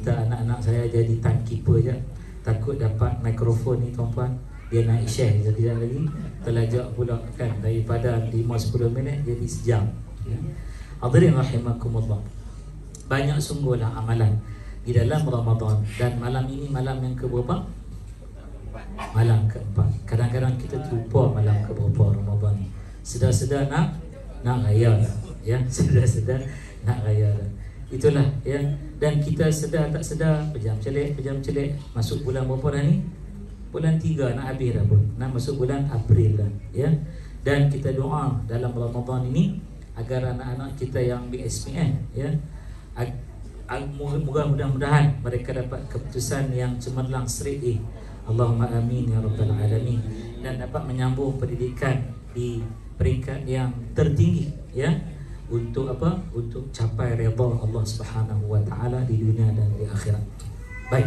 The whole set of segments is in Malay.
minta anak-anak saya jadi timekeeper je. Takut dapat mikrofon ni tuan-puan, dia naik share sekejap lagi, terlajak pula kan, daripada 5-10 minit jadi sejam ya. Hadirin rahimakumullah, banyak sungguhlah amalan di dalam Ramadan. Dan malam ini malam yang keberapa? Malam keempat. Kadang-kadang kita terlupa malam keberapa Ramadan ni. Sedar-sedar nak raya dah ya, sedar-sedar nak raya dah. Itulah ya. Dan kita sedar tak sedar, pejam celik masuk bulan berapa dah ni? Bulan 3 nak habis dah pun. Nak masuk bulan April dah ya. Dan kita doa dalam Ramadan ini agar anak-anak kita yang di SPN ya, mudah-mudahan mereka dapat keputusan yang cemerlang straight A. Allahumma amin ya rabbal alamin. Dan dapat menyambung pendidikan di peringkat yang tertinggi ya, untuk apa? Untuk capai redha Allah Subhanahu wa taala di dunia dan di akhirat. Baik.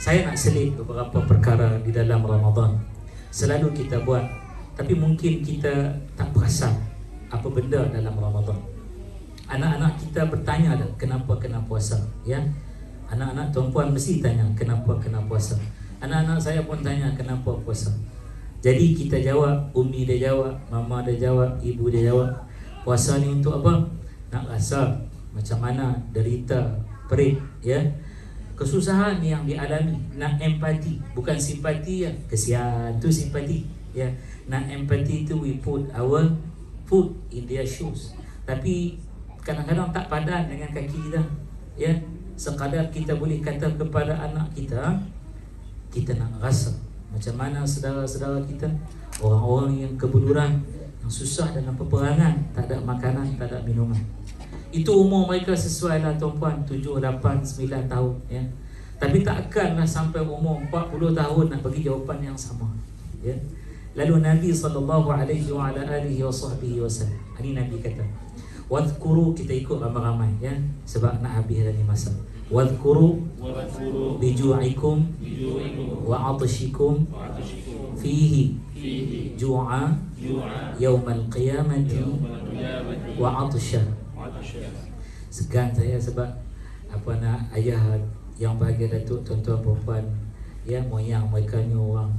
Saya nak selit beberapa perkara di dalam Ramadan. Selalu kita buat, tapi mungkin kita tak perasan apa benda dalam Ramadan. Anak-anak kita bertanya dah, kenapa kena puasa ya? Anak-anak tuan-puan mesti tanya kenapa kena puasa. Anak-anak saya pun tanya kenapa puasa. Jadi kita jawab, umi dia jawab, mama dia jawab, ibu dia jawab, puasa ni untuk apa? Nak rasa macam mana derita perit ya, kesusahan yang dialami, nak empati, bukan simpati ya. Kesian tu simpati ya. Nak empati tu we put our foot in their shoes. Tapi kadang-kadang tak padan dengan kaki kita ya. Sekadar kita boleh kata kepada anak kita, kita nak rasa macam mana saudara-saudara kita, orang-orang yang kebuduran, yang susah dalam peperangan, tak ada makanan, tak ada minuman. Itu umur mereka sesuai lah tuan-puan, 7, 8, 9 tahun ya. Tapi takkanlah sampai umur 40 tahun nak bagi jawapan yang sama ya. Lalu Nabi SAW ini Nabi kata, wadhkuru, kita ikut ramai-ramai ya, sebab nak habis dah ni masa. Wadhkuru biju'ikum wa atashikum fihi ju'a yawmal qiyamati wa atasha. Segan saya sebab apa nak ayah yang bahagia Datuk, tuan-tuan puan-puan ya, moyang mereka ni orang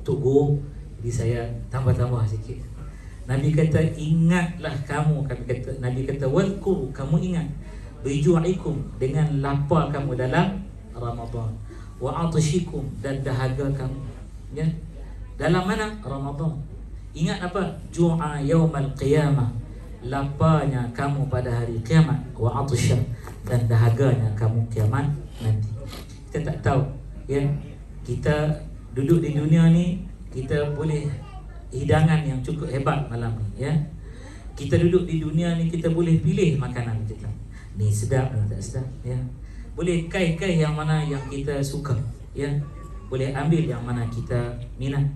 Togo, jadi saya tambah-tambah sikit. Nabi kata ingatlah kamu, Nabi kata wadhkuru, kamu ingat, biju'ikum, dengan lapar kamu dalam Ramadan, wa atashikum, dan dahaga kamu ya, dalam mana? Ramadan. Ingat apa? Ju'a yaumal qiyamah, laparnya kamu pada hari kiamat, wa atasha, dan dahaganya kamu kiamat nanti. Kita tak tahu ya, kita duduk di dunia ni, kita boleh hidangan yang cukup hebat malam ni ya. Kita duduk di dunia ni, kita boleh pilih makanan kita, ni sedap dan tak sedap ya. Boleh kai-kai yang mana yang kita suka ya, boleh ambil yang mana kita minat.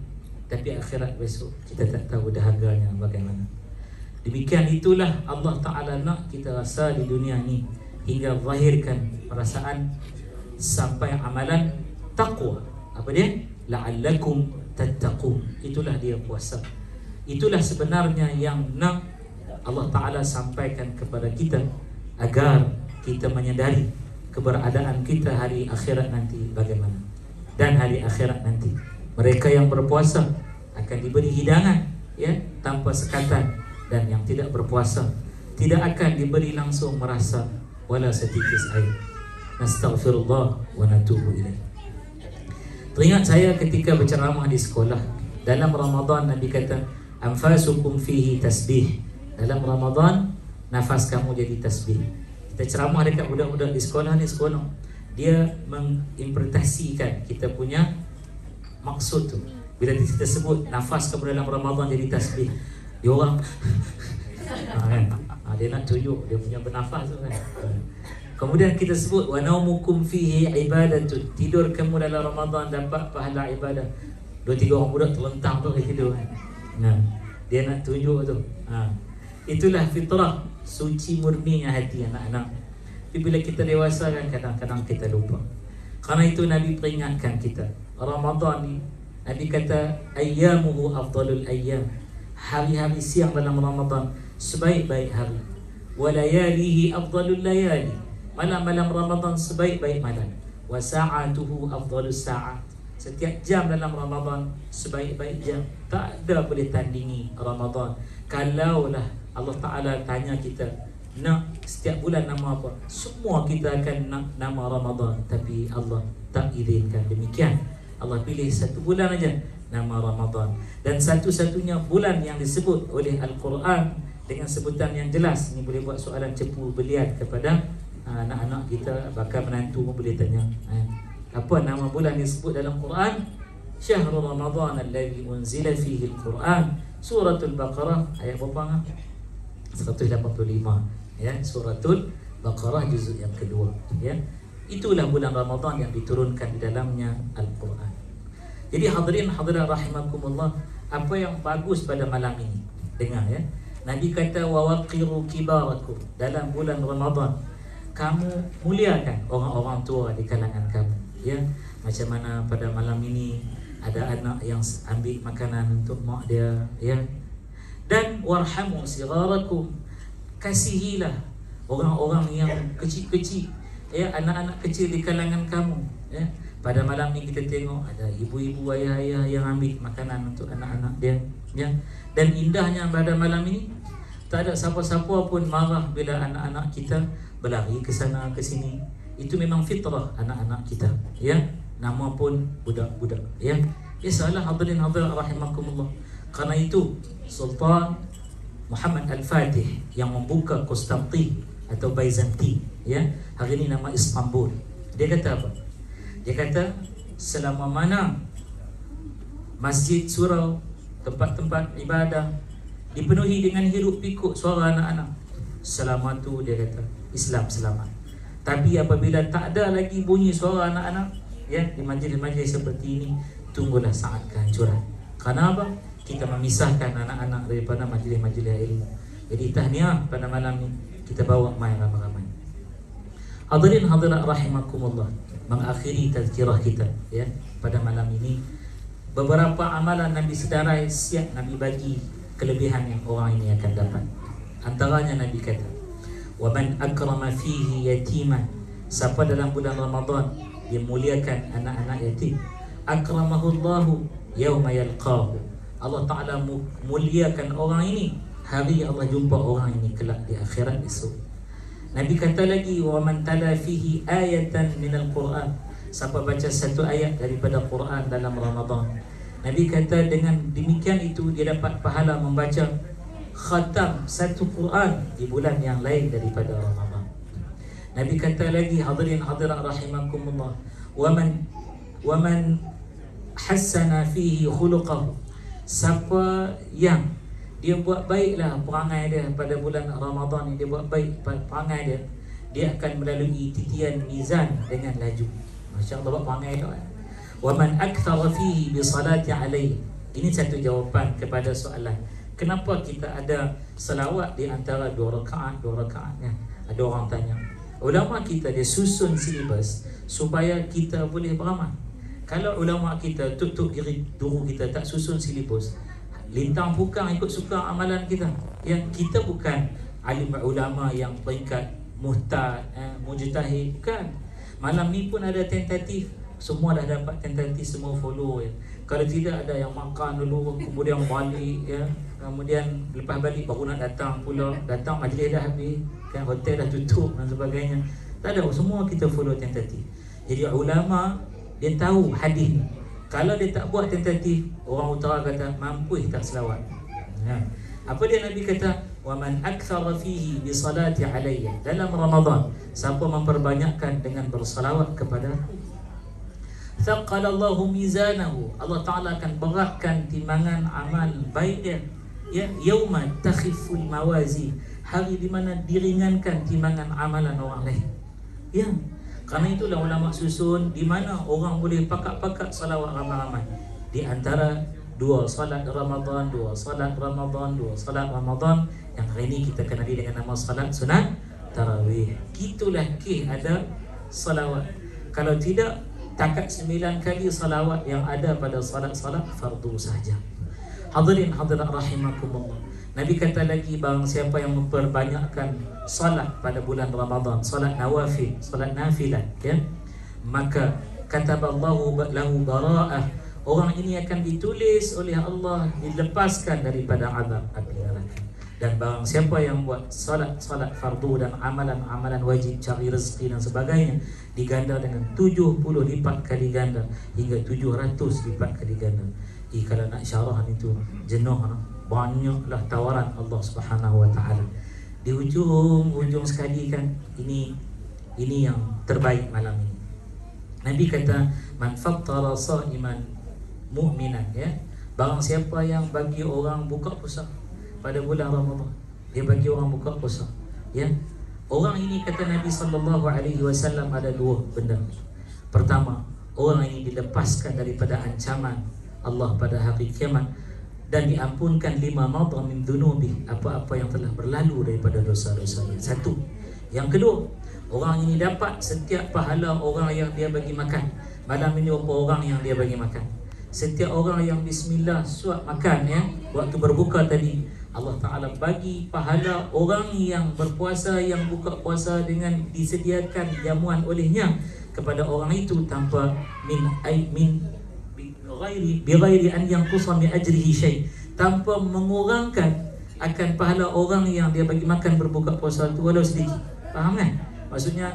Tapi akhirat besok kita tak tahu dahaganya bagaimana. Demikian itulah Allah Ta'ala nak kita rasa di dunia ni, hingga zahirkan perasaan sampai amalan taqwa. Apa dia? La'allakum tattaqun. Itulah dia puasa. Itulah sebenarnya yang nak Allah Ta'ala sampaikan kepada kita, agar kita menyadari keberadaan kita hari akhirat nanti bagaimana. Dan hari akhirat nanti mereka yang berpuasa akan diberi hidangan ya, tanpa sekatan, dan yang tidak berpuasa tidak akan diberi langsung merasa wala setitis air. Nastaghfirullah wa natubu ilaih. Teringat saya ketika berceramah di sekolah dalam Ramadan, Nabi kata anfasukum fihi tasbih. Dalam Ramadan nafas kamu jadi tasbih. Kita ceramah dekat budak-budak di sekolah ni, sekolah dia menginterpretasikan kita punya maksud tu. Bila kita sebut nafas kamu dalam Ramadan jadi tasbih, dia orang kan? Dia nak tunjuk dia punya bernafas tu kan. Kemudian kita sebut wa naumukum fihi ibadatun, tidur kamu dalam Ramadan dapat pahala ibadah. 2-3 orang budak terlentang tu tidur kan. Nah, dia nak tunjuk tu. Itulah fitrah, suci murninya hati anak-anak. Tapi bila kita dewasa kan, kadang-kadang kita lupa. Karena itu Nabi peringatkan kita, Ramadan ni Nabi kata ayyamuhu afdalul ayyam, hari-hari siang dalam Ramadan sebaik-baik hari, wa layalihi afdalul layali, malam-malam Ramadan sebaik-baik malam. Wa sa'atuhu afdhalus sa'at. Setiap jam dalam Ramadan sebaik-baik jam. Tak ada boleh tandingi Ramadan. Kalaulah Allah Ta'ala tanya kita nak setiap bulan nama apa, semua kita akan nak nama Ramadan. Tapi Allah tak izinkan demikian. Allah pilih satu bulan aja nama Ramadan. Dan satu-satunya bulan yang disebut oleh Al-Quran dengan sebutan yang jelas. Ini boleh buat soalan cepu belian kepada anak-anak kita, bahkan menantu pun boleh tanya, apa nama bulan yang disebut dalam Quran? Syahrul Ramadan alladzi unzila fihi al-Quran. Suratul Baqarah ayat berapa? 185, ya, Suratul Baqarah juzuk yang kedua, ya. Itulah bulan Ramadan yang diturunkan di dalamnya Al-Quran. Jadi hadirin hadirat rahimakumullah, apa yang bagus pada malam ini? Dengar, ya. Nabi kata wa waqiru kibarakum, dalam bulan Ramadan kamu muliakan orang-orang tua di kalangan kamu, ya. Macam mana pada malam ini ada anak yang ambil makanan untuk mak dia, ya. Dan warhamu sigarakum, kasihilah orang-orang yang kecil-kecil, ya, anak-anak kecil di kalangan kamu, ya. Pada malam ni kita tengok ada ibu-ibu, ayah-ayah yang ambil makanan untuk anak-anak dia, ya. Dan indahnya pada malam ini tak ada siapa-siapa pun marah bila anak-anak kita berlari ke sana ke sini. Itu memang fitrah anak-anak kita, ya. Nama pun budak-budak, ya. Biasalah hadirin hadirat rahimakumullah. Karena itu Sultan Muhammad Al-Fatih yang membuka Konstantin atau Byzantium, ya, hari ini nama Istanbul. Dia kata apa? Dia kata selama mana masjid, surau, tempat-tempat ibadah dipenuhi dengan hiruk pikuk suara anak-anak, selama tu dia kata Islam selamat. Tapi apabila tak ada lagi bunyi suara anak-anak, ya, di majlis-majlis seperti ini, tunggulah saat kehancuran. Karena apa? Kita memisahkan anak-anak daripada majlis-majlis ilmu. Jadi tahniah pada malam ini kita bawa main ramai-ramai. Hadirin hadirat rahimakumullah, mengakhiri tazkirah kita, ya, pada malam ini, beberapa amalan Nabi sedarai siap Nabi bagi kelebihan yang orang ini akan dapat. Antaranya Nabi kata, wa man akrama fihi yatiman, siapa dalam bulan Ramadan dia muliakan anak-anak yatim, akramahu Allahu yauma yalqahu, Allah Ta'ala muliakan orang ini hari Allah jumpa orang ini kelak di akhirat esok. Nabi kata lagi, wa man tala fihi ayatan minal Quran, siapa baca satu ayat daripada Quran dalam Ramadan, Nabi kata dengan demikian itu dia dapat pahala membaca khatam satu Quran di bulan yang lain daripada Ramadan. Nabi kata lagi, hadirin hadirat rahimakumullah, wa man hassana fihi khuluqahu, siapa yang dia buat baiklah perangai dia pada bulan Ramadan ni, dia buat baik perangai dia, dia akan melalui titian mizan dengan laju. Masya-Allah buat perangai tu. Wa man akthara fihi bi salati alaihi. Ini satu jawapan kepada soalan kenapa kita ada selawat di antara dua rakaat ya. Ada orang tanya, ulama kita dia susun silibus supaya kita boleh beramal. Kalau ulama kita tutup diri guru kita tak susun silibus, lintang pukang ikut suka amalan kita. Yang kita bukan alim ulama yang peringkat mujtahid, bukan. Malam ni pun ada tentatif, semua dah dapat tentatif, semua follow, ya. Kalau tidak ada yang makan dulu kemudian balik, ya. Kemudian lepas balik baru nak datang pula, datang majlis dah habis, kan, hotel dah tutup dan sebagainya. Tak ada, semua kita follow tentatif. Jadi ulama dia tahu hadis ni. Kalau dia tak buat tentatif, orang utara kata mampu tak selawat. Ha. Apa dia Nabi kata? Wa man akthara fihi bi salati alayya, dalam Ramadan siapa memperbanyakkan dengan bersalawat kepada aku, thaqala Allahu mizanahu, Allah Ta'ala akan beratkan timbangan amal baik dia, ya, yauma takhiful mawazin, hari di mana diringankan timbangan amalan orang lain, ya. Karena itulah ulama susun di mana orang boleh pakat-pakat salawat ramai-ramai. Di antara dua salat Ramadan, dua salat Ramadan yang hari ini kita kenali dengan nama salat sunat tarawih. Gitulah ada salawat. Kalau tidak, takat 9 kali salawat yang ada pada salat-salat fardu saja. Hadirin hadirat rahimakumullah, Nabi kata lagi, barang siapa yang memperbanyakkan salat pada bulan Ramadan, salat nawafil, salat nafilah, ya, maka kataballahu lahu bara'ah, orang ini akan ditulis oleh Allah dilepaskan daripada azab api neraka. Dan barang siapa yang buat salat fardu dan amalan-amalan wajib, cari rezeki dan sebagainya, diganda dengan 70 lipat kali ganda hingga 700 lipat kali ganda. Kalau nak syarah itu jenuh, banyaklah tawaran Allah Subhanahu wa taala. Di hujung sekali kan, ini yang terbaik malam ini. Nabi kata, man fattara sha'iman mu'minan, ya, barang siapa yang bagi orang buka puasa pada bulan Ramadan, dia bagi orang buka puasa, ya, orang ini kata Nabi sallallahu alaihi wasallam ada dua benda. Pertama, orang ini dilepaskan daripada ancaman Allah pada hari kiamat dan diampunkan 5 madha min dhunubi, apa-apa yang telah berlalu daripada dosa-dosanya. Satu. Yang kedua, orang ini dapat setiap pahala orang yang dia bagi makan. Malam ini berapa orang yang dia bagi makan? Setiap orang yang bismillah suap makan, ya, waktu berbuka tadi, Allah Ta'ala bagi pahala orang yang berpuasa, yang buka puasa dengan disediakan jamuan olehnya kepada orang itu tanpa bighairi an yanqusa min ajrihi syai', tanpa mengurangkan akan pahala orang yang dia bagi makan berbuka puasa itu walau sedikit. Faham kan? Maksudnya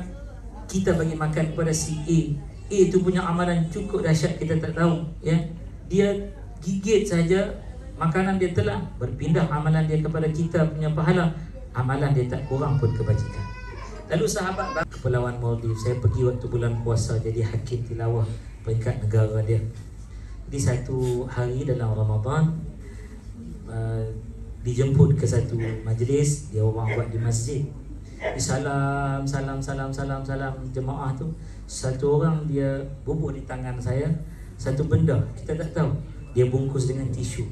kita bagi makan kepada si A itu punya amalan cukup dahsyat, kita tak tahu, ya. Dia gigit saja makanan dia telah berpindah amalan dia kepada kita punya pahala, amalan dia tak kurang pun kebajikan. Lalu sahabat Kepulauan Maldives, saya pergi waktu bulan puasa jadi hakim tilawah peringkat negara dia. Di satu hari dalam Ramadan, dijemput ke satu majlis, dia orang buat di masjid. Di salam jemaah tu, satu orang dia bubuh di tangan saya satu benda, kita tak tahu, dia bungkus dengan tisu.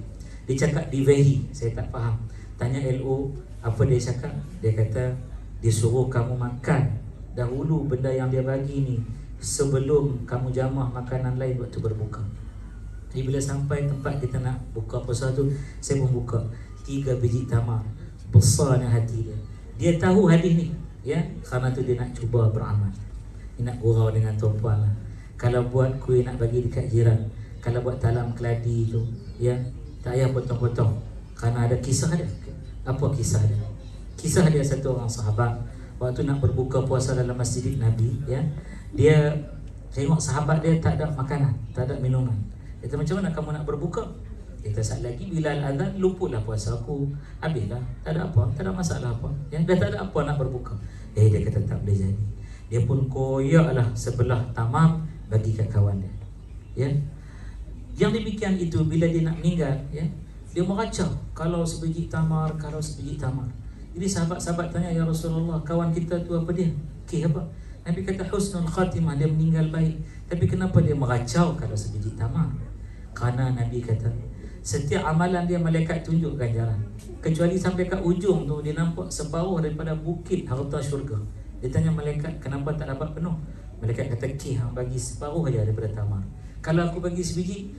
Dia cakap divehi, saya tak faham. Tanya LO, apa dia cakap? Dia kata dia suruh kamu makan dahulu benda yang dia bagi ni sebelum kamu jamah makanan lain waktu berbuka. Jadi bila sampai tempat kita nak buka puasa tu, saya pun buka 3 biji tamar. Besarnya hati dia. Dia tahu hadis ni, ya, kerana tu dia nak cuba beramal. Dia nak gurau dengan tuan-puan lah. Kalau buat kuih nak bagi dekat jiran, kalau buat talam keladi tu, ya, tak payah potong-potong, kerana ada kisah dia. Apa kisah dia? Kisah dia satu orang sahabat waktu nak berbuka puasa dalam masjid Nabi, ya, dia tengok sahabat dia tak ada makanan, tak ada minuman. Dia kata, macam mana kamu nak berbuka? Kita saat lagi Bilal azan, luputlah puasa aku, habislah, tak ada apa, tak ada masalah apa, ya, dah tak ada apa nak berbuka. Dia kata tak boleh jadi. Dia pun koyaklah sebelah tamam bagi kat kawan dia, ya. Yang demikian itu bila dia nak meninggal, ya, dia meracau, kalau sebiji tamar, kalau sebiji tamar. Jadi sahabat-sahabat tanya, ya Rasulullah, kawan kita tu apa dia? Apa? Nabi kata husnul khatimah, dia meninggal baik. Tapi kenapa dia meracau kalau sebiji tamar? Kerana Nabi kata setiap amalan dia malaikat tunjuk ganjaran, kecuali sampai kat ujung tu dia nampak separuh daripada bukit harta syurga. Dia tanya malaikat, kenapa tak dapat penuh? Malaikat kata, hang bagi separuh aja daripada tamar. Kalau aku bagi sebiji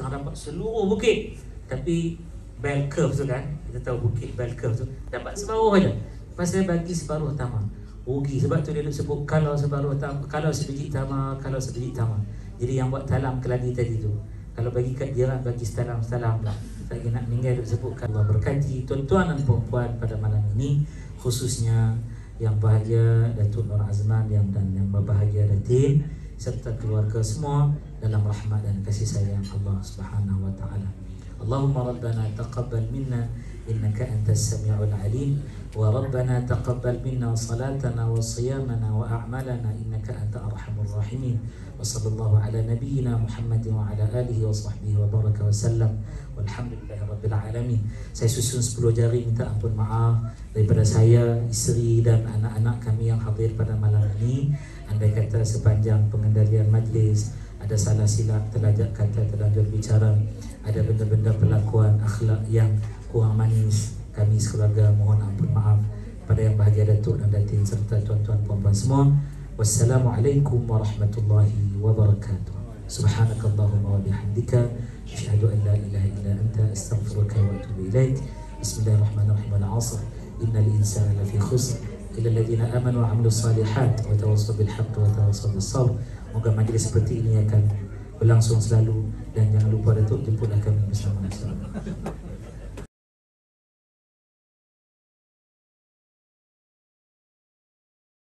hang dapat seluruh bukit. Tapi bell curve tu kan, kita tahu bukit bell curve tu, dapat separuh aja. Pasal bagi separuh tamar, rugi. Sebab tu dia sebut kalau separuh tamar, kalau sebiji tamar, kalau sebiji tamar. Jadi yang buat talam keladi tadi tu, kalau bagi kat jiran, bagi setalam-setalam lah. Lagi nak meninggal disebutkan. Allah berkati tuan-tuan dan puan-puan pada malam ini, khususnya yang bahagia Datuk Nur Azman dan yang berbahagia Datin serta keluarga semua dalam rahmat dan kasih sayang Allah Subhanahu wa taala. Allahumma rabbana taqabbal minna innaka antas samiul alim wa rabbana taqabbal minna salatana wa siyamana wa a'malana innaka anta arhamur rahimin. Wa sallallahu ala nabiyyina Muhammadin wa ala alihi wa sahbihi wa baraka wa sallam. Walhamdulillahi rabbil alamin. Saya susun 10 jari minta ampun maaf daripada saya, isteri dan anak-anak kami yang hadir pada malam ini. Andai kata sepanjang pengendalian majlis ada salah silap, terlajak kata, terlanjur bicara, ada benda-benda perlakuan akhlak yang kurang manis, kami sekeluarga mohon ampun maaf. Pada yang bahagia Datuk dan Datin serta tuan-tuan puan-puan semua, wassalamualaikum warahmatullahi wabarakatuh. Subhanakallahumma wa bihamdika asyhadu an la ilaha illa anta astaghfiruka wa atubu ilaik. Bismillahirrahmanirrahim. Al-'asr innal insana lafi khusr illa alladziina amanu wa 'amilus shalihat wa tawassaw bil haqqi wa tawassaw bis sabr. Moga majlis seperti ini akan berlangsung selalu dan jangan lupa Datuk jemputlah kami bersama.